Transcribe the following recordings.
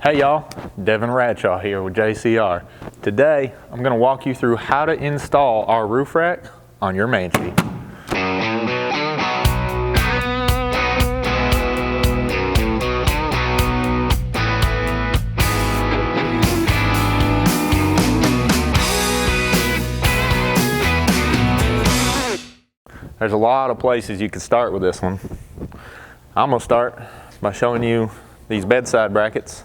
Hey y'all, Devin Radshaw here with JCR. Today, I'm going to walk you through how to install our roof rack on your main seat. There's a lot of places you can start with this one. I'm going to start by showing you these bedside brackets.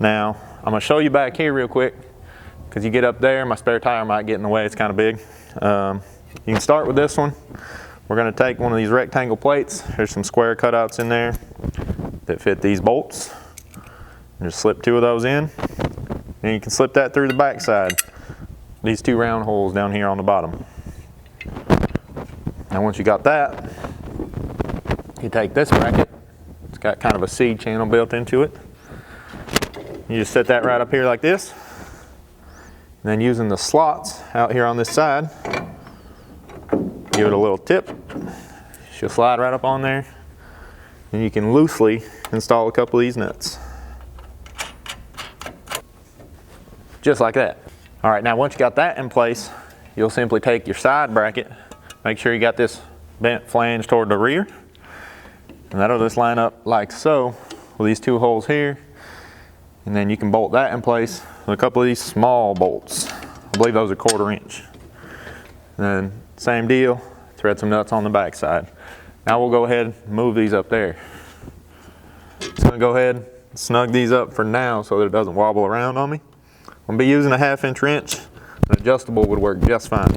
Now, I'm going to show you back here real quick because you get up there, my spare tire might get in the way, it's kind of big. You can start with this one. We're going to take one of these rectangle plates. There's some square cutouts in there that fit these bolts. Just slip two of those in. And you can slip that through the back side. These two round holes down here on the bottom. Now once you got that, you take this bracket. It's got kind of a seed channel built into it. You just set that right up here like this. And then using the slots out here on this side, give it a little tip. She'll slide right up on there. And you can loosely install a couple of these nuts. Just like that. All right, now once you got that in place, you'll simply take your side bracket, make sure you got this bent flange toward the rear. And that'll just line up like so with these two holes here. And then you can bolt that in place with a couple of these small bolts. I believe those are 1/4 inch. And then same deal, thread some nuts on the back side. Now we'll go ahead and move these up there. Just gonna go ahead and snug these up for now so that it doesn't wobble around on me. I'm gonna be using a 1/2 inch wrench. An adjustable would work just fine.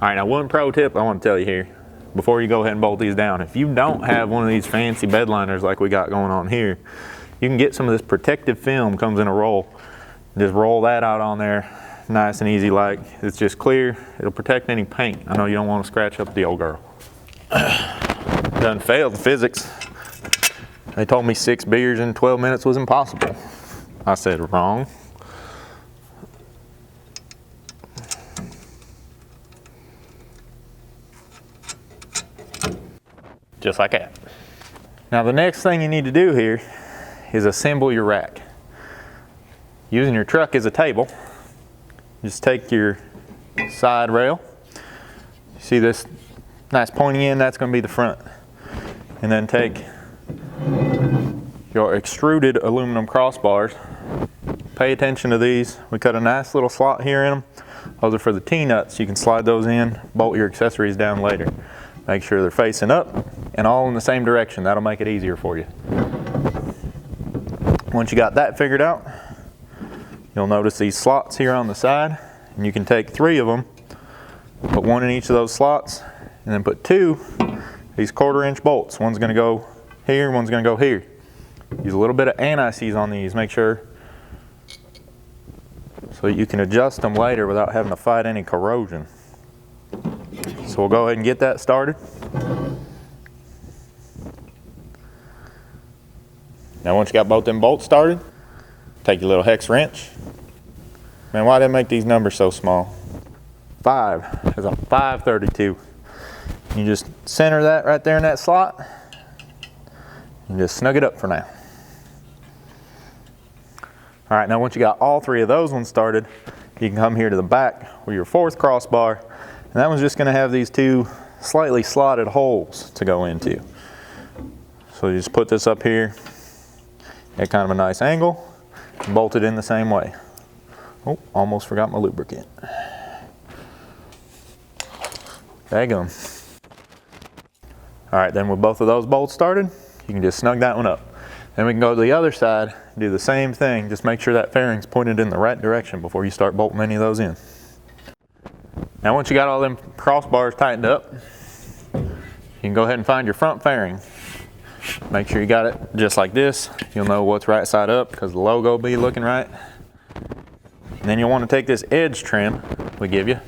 All right, now one pro tip I want to tell you here before you go ahead and bolt these down. If you don't have one of these fancy bed liners like we got going on here, you can get some of this protective film, comes in a roll. Just roll that out on there, nice and easy like. It's just clear, it'll protect any paint. I know you don't want to scratch up the old girl. Done failed physics. They told me 6 beers in 12 minutes was impossible. I said wrong. Just like that. Now the next thing you need to do here is assemble your rack. Using your truck as a table, just take your side rail. You see this nice pointy end? That's going to be the front. And then take your extruded aluminum crossbars. Pay attention to these. We cut a nice little slot here in them. Those are for the T-nuts. You can slide those in, bolt your accessories down later. Make sure they're facing up and all in the same direction. That'll make it easier for you. Once you got that figured out, you'll notice these slots here on the side, and you can take 3 of them, put one in each of those slots, and then put 2 these 1/4 inch bolts. One's gonna go here, one's gonna go here. Use a little bit of anti-seize on these, make sure, so you can adjust them later without having to fight any corrosion. So we'll go ahead and get that started. Now once you got both them bolts started, take your little hex wrench. Man, why did they make these numbers so small? 5 is a 532. You just center that right there in that slot and just snug it up for now. All right, now once you got all 3 of those ones started, you can come here to the back with your 4th crossbar. And that one's just going to have these 2 slightly slotted holes to go into. So you just put this up here at kind of a nice angle and bolt it in the same way. Oh, almost forgot my lubricant. Daggum. All right, then with both of those bolts started, you can just snug that one up. Then we can go to the other side, do the same thing. Just make sure that fairing's pointed in the right direction before you start bolting any of those in. Now once you got all them crossbars tightened up, you can go ahead and find your front fairing. Make sure you got it just like this. You'll know what's right side up because the logo will be looking right. And then you'll want to take this edge trim we give you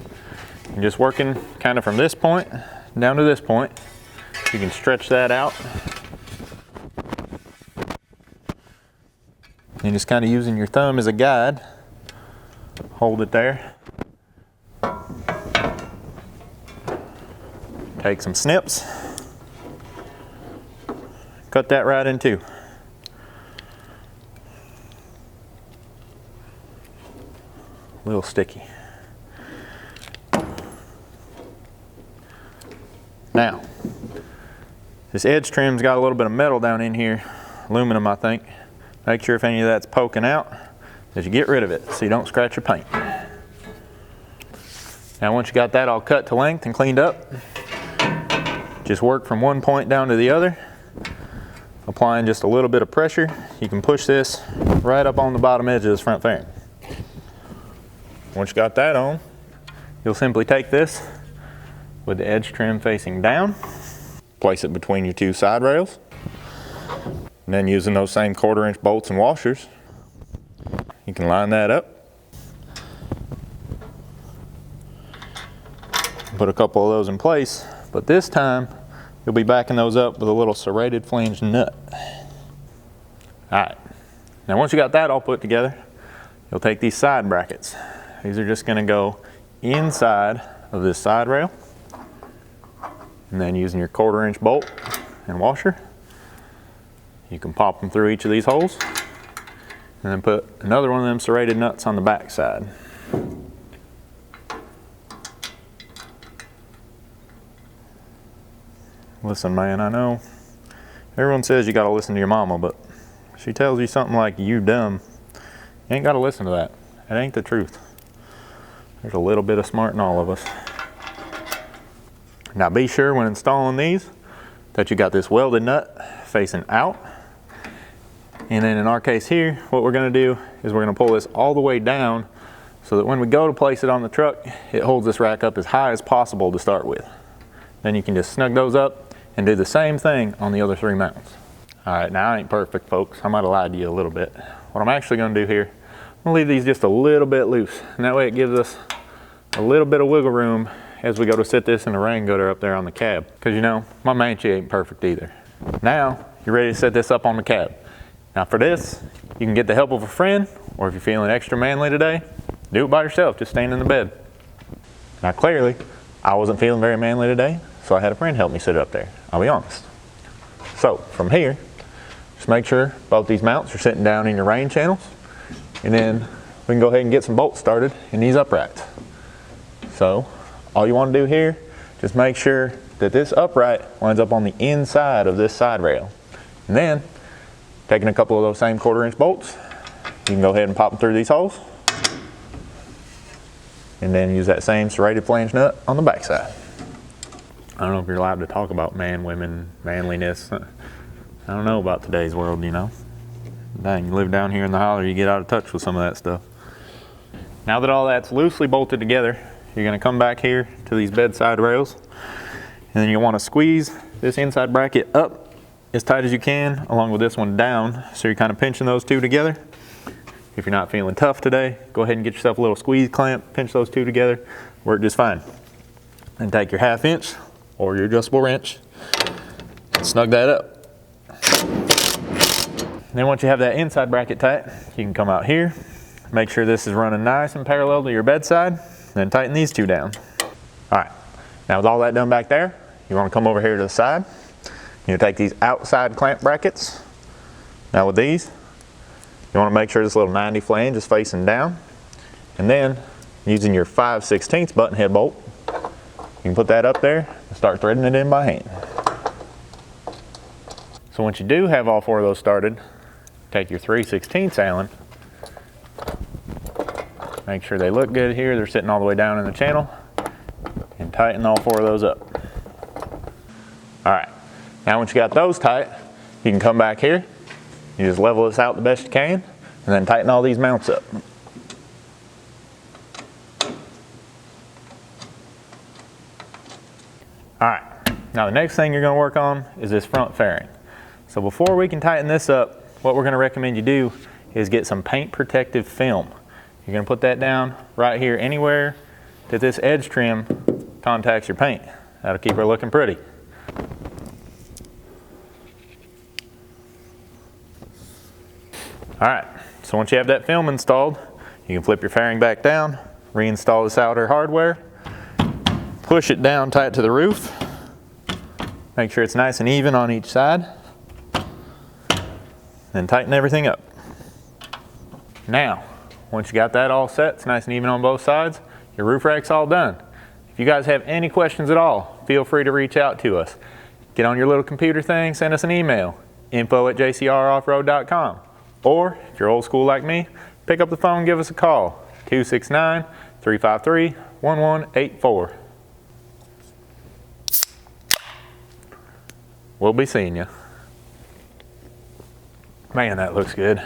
and just working kind of from this point down to this point. You can stretch that out. And just kind of using your thumb as a guide, hold it there. Take some snips, cut that right in two. A little sticky. Now, this edge trim's got a little bit of metal down in here, aluminum I think. Make sure if any of that's poking out, that you get rid of it so you don't scratch your paint. Now once you got that all cut to length and cleaned up, just work from one point down to the other, applying just a little bit of pressure. You can push this right up on the bottom edge of this front fairing. Once you got that on, you'll simply take this with the edge trim facing down, place it between your two side rails, and then using those same 1/4 inch bolts and washers, you can line that up. Put a couple of those in place, but this time you'll be backing those up with a little serrated flange nut. All right, now once you got that all put together, you'll take these side brackets. These are just gonna go inside of this side rail, and then using your 1/4 inch bolt and washer, you can pop them through each of these holes, and then put another one of them serrated nuts on the back side. Listen, man, I know everyone says you gotta listen to your mama, but if she tells you something like you dumb, you ain't gotta listen to that. It ain't the truth. There's a little bit of smart in all of us. Now be sure when installing these that you got this welded nut facing out. And then in our case here, what we're gonna do is we're gonna pull this all the way down so that when we go to place it on the truck, it holds this rack up as high as possible to start with. Then you can just snug those up and do the same thing on the other 3 mounts. All right, now I ain't perfect, folks. I might have lied to you a little bit. What I'm actually gonna do here, I'm gonna leave these just a little bit loose, and that way it gives us a little bit of wiggle room as we go to sit this in the rain gutter up there on the cab. Because you know, my Comanche ain't perfect either. Now, you're ready to set this up on the cab. Now for this, you can get the help of a friend, or if you're feeling extra manly today, do it by yourself, just stand in the bed. Now clearly, I wasn't feeling very manly today, so I had a friend help me sit it up there, I'll be honest. So from here, just make sure both these mounts are sitting down in your rain channels, and then we can go ahead and get some bolts started in these uprights. So all you want to do here, just make sure that this upright lines up on the inside of this side rail. And then, taking a couple of those same 1/4 inch bolts, you can go ahead and pop them through these holes, and then use that same serrated flange nut on the back side. I don't know if you're allowed to talk about man, women, manliness. I don't know about today's world, you know. Dang, you live down here in the holler, you get out of touch with some of that stuff. Now that all that's loosely bolted together, you're gonna come back here to these bedside rails, and then you wanna squeeze this inside bracket up as tight as you can, along with this one down, so you're kind of pinching those two together. If you're not feeling tough today, go ahead and get yourself a little squeeze clamp, pinch those two together, work just fine. And take your 1/2 inch or your adjustable wrench and snug that up. Then once you have that inside bracket tight, you can come out here, make sure this is running nice and parallel to your bedside, then tighten these two down. All right, now with all that done back there, you wanna come over here to the side. You take these outside clamp brackets. Now with these, you want to make sure this little 90 flange is facing down, and then using your 5/16 button head bolt, you can put that up there and start threading it in by hand. So once you do have all 4 of those started, take your 3/16 Allen, make sure they look good here, they're sitting all the way down in the channel, and tighten all 4 of those up. All right, now once you got those tight, you can come back here. You just level this out the best you can, and then tighten all these mounts up. All right, now the next thing you're gonna work on is this front fairing. So before we can tighten this up, what we're gonna recommend you do is get some paint protective film. You're gonna put that down right here anywhere that this edge trim contacts your paint. That'll keep her looking pretty. All right, so once you have that film installed, you can flip your fairing back down, reinstall this outer hardware, push it down tight to the roof, Make sure it's nice and even on each side. Then tighten everything up. Now, once you got that all set, it's nice and even on both sides, your roof rack's all done. If you guys have any questions at all, feel free to reach out to us. Get on your little computer thing, send us an email, info@jcroffroad.com. Or, if you're old school like me, pick up the phone and give us a call, 269-353-1184. We'll be seeing you. Man, that looks good.